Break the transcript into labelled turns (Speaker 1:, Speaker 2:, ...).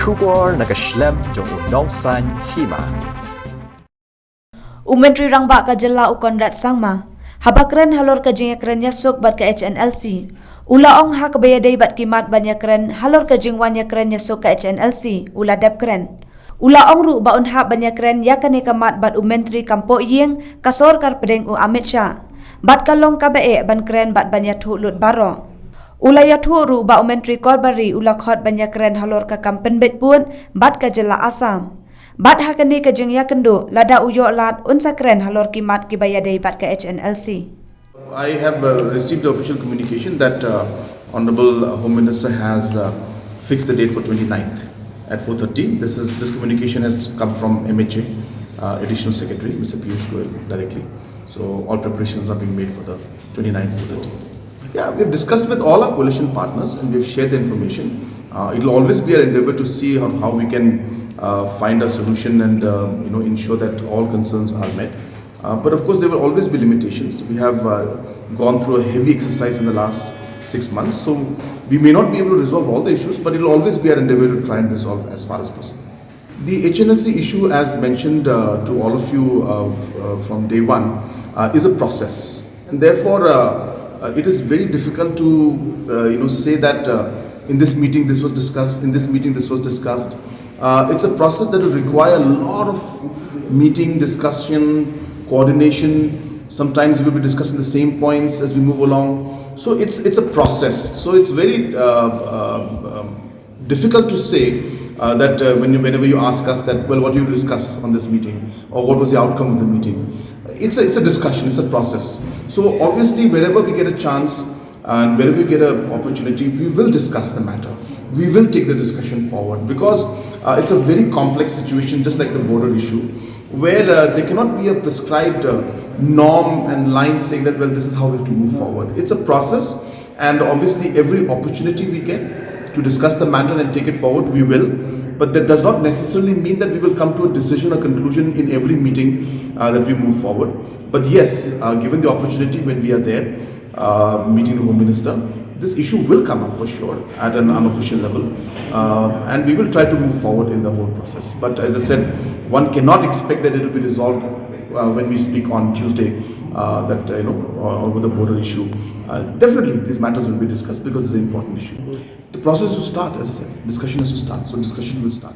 Speaker 1: Shubor nagaslem jong unongsan Hima.
Speaker 2: Umentri rangba ka jela u Conrad sangma. Habakren halor ka jing Ïakren yasuk bat ka Hnlc. Ulaong ha kabayadai bat kimat ban Ïakren halor ka jing wan Ïakren yasuk ka Hnlc. Ula dapkren. Ulaong ru baun ha ban Ïakren yakane kamat bat umentri kampo ying kasor kar pedeng u Amit Shah. Bat kalong kabae ban kren bat ban yathu lut baro. Ula yathu ru ba umentri korbari ula khot ban Ïakren halor ka kampen bet pun bat ka jela Assam. Bat hakani ka jing yakendo Lada Ïohlad unsakren halor kimat kibayadai bat ka Hnlc.
Speaker 3: I have received the official communication that Honorable Home Minister has fixed the date for 29th at 4:30. This communication has come from MHA, Additional Secretary Mr. Piyush Goyal directly. So all preparations are being made for the 29th 4:30. Yeah, we've discussed with all our coalition partners and we've shared the information. It will always be our endeavor to see how we can find a solution and ensure that all concerns are met. But of course, there will always be limitations. We have gone through a heavy exercise in the last 6 months, so we may not be able to resolve all the issues, but it will always be our endeavor to try and resolve as far as possible. The Hnlc issue, as mentioned to all of you from day one, is a process, and therefore it is very difficult to say that in this meeting this was discussed, in this meeting this was discussed. It's a process that will require a lot of meeting, discussion, coordination. Sometimes we will be discussing the same points as we move along. So it's a process. So it's very difficult to say that whenever you ask us that, well, what do you discuss on this meeting, or what was the outcome of the meeting? It's a discussion. It's a process. So obviously, wherever we get a chance and wherever we get an opportunity, we will discuss the matter. We will take the discussion forward because it's a very complex situation, just like the border issue, where there cannot be a prescribed norm and line saying that, well, this is how we have to move forward. It's a process, and obviously every opportunity we get to discuss the matter and take it forward, we will. But that does not necessarily mean that we will come to a decision or conclusion in every meeting that we move forward. But yes, given the opportunity when we are there, meeting the Home Minister, this issue will come up for sure at an unofficial level, and we will try to move forward in the whole process. But as I said, one cannot expect that it will be resolved when we speak on Tuesday, over the border issue. Definitely, these matters will be discussed because it's an important issue. The process will start, as I said, discussion has to start. So discussion will start.